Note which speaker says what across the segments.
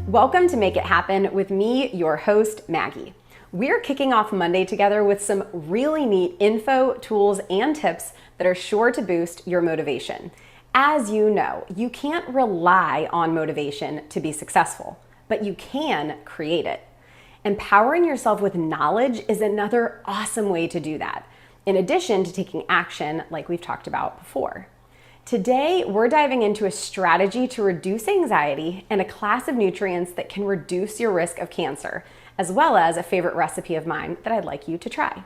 Speaker 1: Welcome to Make It Happen with me, your host, Maggie. We're kicking off Monday together with some really neat info, tools, and tips that are sure to boost your motivation. As you know, you can't rely on motivation to be successful, but you can create it. Empowering yourself with knowledge is another awesome way to do that, in addition to taking action like we've talked about before. Today, we're diving into a strategy to reduce anxiety and a class of nutrients that can reduce your risk of cancer, as well as a favorite recipe of mine that I'd like you to try.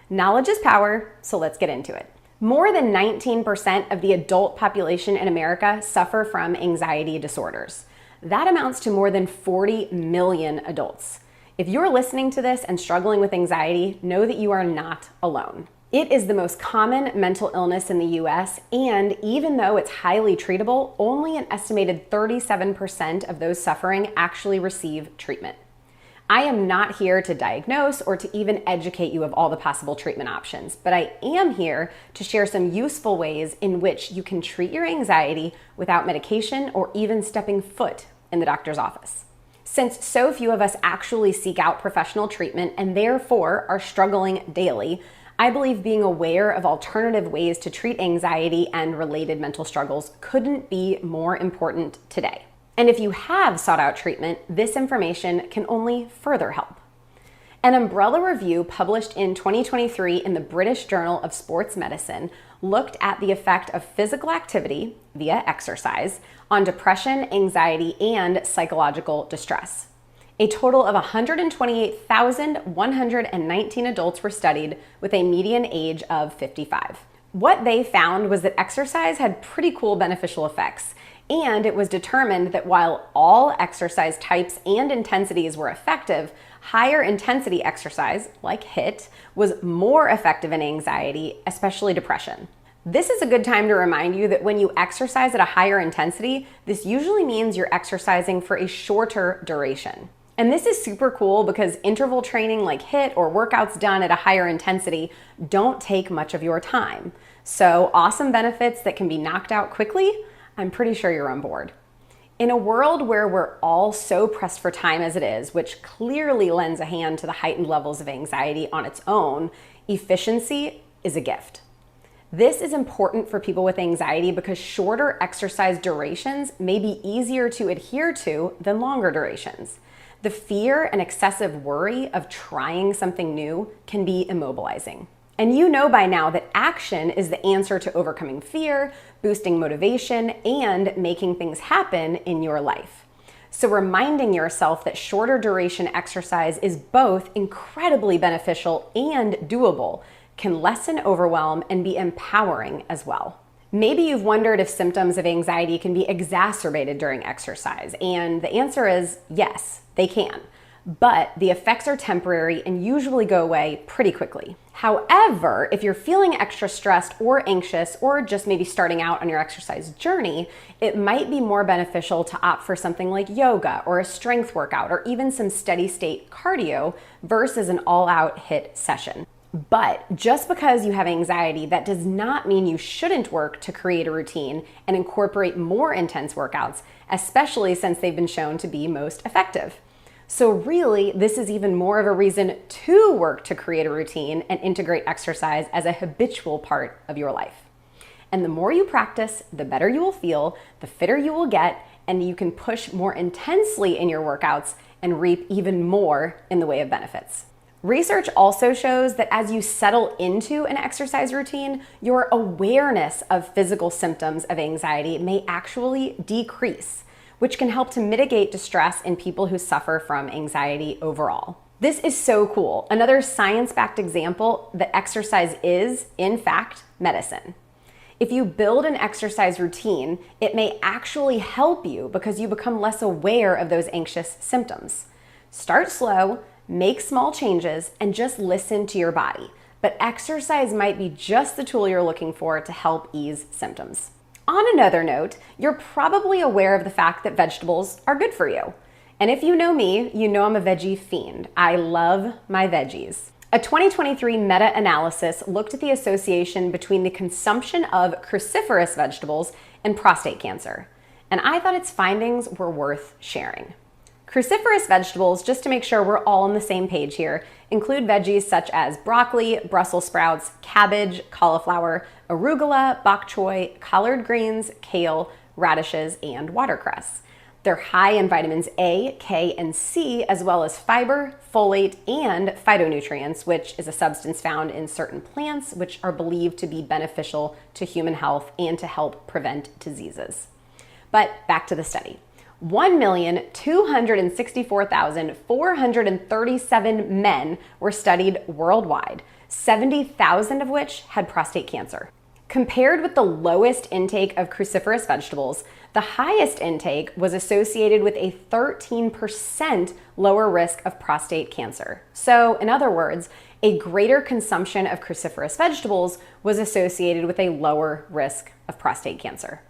Speaker 1: Knowledge is power, so let's get into it. More than 19% of the adult population in America suffer from anxiety disorders. That amounts to more than 40 million adults. If you're listening to this and struggling with anxiety, know that you are not alone. It is the most common mental illness in the US, and even though it's highly treatable, only an estimated 37% of those suffering actually receive treatment. I am not here to diagnose or to even educate you of all the possible treatment options, but I am here to share some useful ways in which you can treat your anxiety without medication or even stepping foot in the doctor's office. Since so few of us actually seek out professional treatment and therefore are struggling daily, I believe being aware of alternative ways to treat anxiety and related mental struggles couldn't be more important today. And if you have sought out treatment, this information can only further help. An umbrella review published in 2023 in the British Journal of Sports Medicine looked at the effect of physical activity via exercise on depression, anxiety, and psychological distress. A total of 128,119 adults were studied with a median age of 55. What they found was that exercise had pretty cool beneficial effects, and it was determined that while all exercise types and intensities were effective, higher intensity exercise, like HIIT, was more effective in anxiety, especially depression. This is a good time to remind you that when you exercise at a higher intensity, this usually means you're exercising for a shorter duration. And this is super cool because interval training like HIIT or workouts done at a higher intensity don't take much of your time. So awesome benefits that can be knocked out quickly, I'm pretty sure you're on board. In a world where we're all so pressed for time as it is, which clearly lends a hand to the heightened levels of anxiety on its own, efficiency is a gift. This is important for people with anxiety because shorter exercise durations may be easier to adhere to than longer durations. The fear and excessive worry of trying something new can be immobilizing. And you know by now that action is the answer to overcoming fear, boosting motivation, and making things happen in your life. So reminding yourself that shorter duration exercise is both incredibly beneficial and doable can lessen overwhelm and be empowering as well. Maybe you've wondered if symptoms of anxiety can be exacerbated during exercise, and the answer is yes, they can. But the effects are temporary and usually go away pretty quickly. However, if you're feeling extra stressed or anxious, or just maybe starting out on your exercise journey, it might be more beneficial to opt for something like yoga or a strength workout or even some steady state cardio versus an all-out HIIT session. But just because you have anxiety, that does not mean you shouldn't work to create a routine and incorporate more intense workouts, especially since they've been shown to be most effective. So really, this is even more of a reason to work to create a routine and integrate exercise as a habitual part of your life. And the more you practice, the better you will feel, the fitter you will get, and you can push more intensely in your workouts and reap even more in the way of benefits. Research also shows that as you settle into an exercise routine, your awareness of physical symptoms of anxiety may actually decrease, which can help to mitigate distress in people who suffer from anxiety overall. This is so cool. Another science-backed example that exercise is, in fact, medicine. If you build an exercise routine, it may actually help you because you become less aware of those anxious symptoms. Start slow, make small changes, and just listen to your body. But exercise might be just the tool you're looking for to help ease symptoms. On another note, you're probably aware of the fact that vegetables are good for you. And if you know me, you know I'm a veggie fiend. I love my veggies. A 2023 meta-analysis looked at the association between the consumption of cruciferous vegetables and prostate cancer, and I thought its findings were worth sharing. Cruciferous vegetables, just to make sure we're all on the same page here, include veggies such as broccoli, Brussels sprouts, cabbage, cauliflower, arugula, bok choy, collard greens, kale, radishes, and watercress. They're high in vitamins A, K, and C, as well as fiber, folate, and phytonutrients, which is a substance found in certain plants which are believed to be beneficial to human health and to help prevent diseases. But back to the study. 1,264,437 men were studied worldwide, 70,000 of which had prostate cancer. Compared with the lowest intake of cruciferous vegetables, the highest intake was associated with a 13% lower risk of prostate cancer. So, in other words, a greater consumption of cruciferous vegetables was associated with a lower risk of prostate cancer.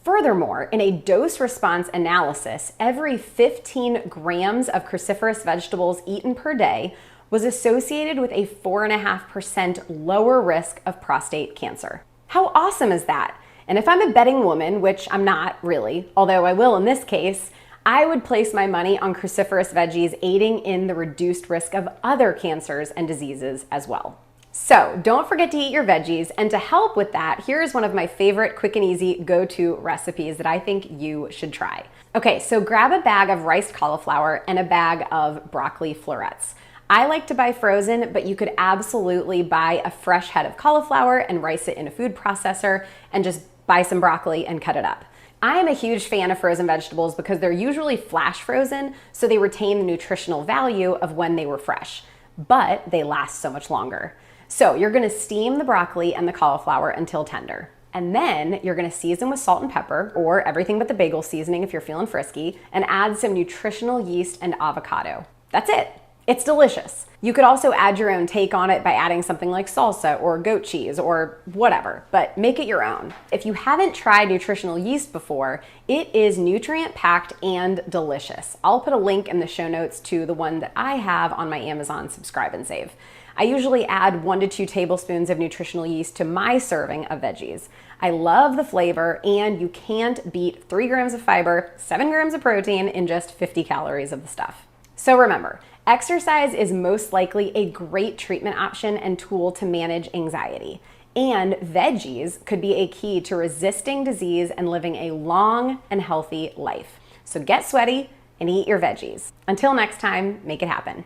Speaker 1: Furthermore, in a dose-response analysis, every 15 grams of cruciferous vegetables eaten per day was associated with a 4.5% lower risk of prostate cancer. How awesome is that? And if I'm a betting woman, which I'm not really, although I will in this case, I would place my money on cruciferous veggies aiding in the reduced risk of other cancers and diseases as well. So don't forget to eat your veggies, and to help with that, here's one of my favorite quick and easy go-to recipes that I think you should try. Okay, so grab a bag of riced cauliflower and a bag of broccoli florets. I like to buy frozen, but you could absolutely buy a fresh head of cauliflower and rice it in a food processor and just buy some broccoli and cut it up. I am a huge fan of frozen vegetables because they're usually flash frozen, so they retain the nutritional value of when they were fresh, but they last so much longer. So you're gonna steam the broccoli and the cauliflower until tender. And then you're gonna season with salt and pepper, or everything but the bagel seasoning if you're feeling frisky, and add some nutritional yeast and avocado. That's it. It's delicious. You could also add your own take on it by adding something like salsa or goat cheese or whatever, but make it your own. If you haven't tried nutritional yeast before, it is nutrient-packed and delicious. I'll put a link in the show notes to the one that I have on my Amazon Subscribe and Save. I usually add 1 to 2 tablespoons of nutritional yeast to my serving of veggies. I love the flavor, and you can't beat 3 grams of fiber, 7 grams of protein, in just 50 calories of the stuff. So remember, exercise is most likely a great treatment option and tool to manage anxiety. And veggies could be a key to resisting disease and living a long and healthy life. So get sweaty and eat your veggies. Until next time, make it happen.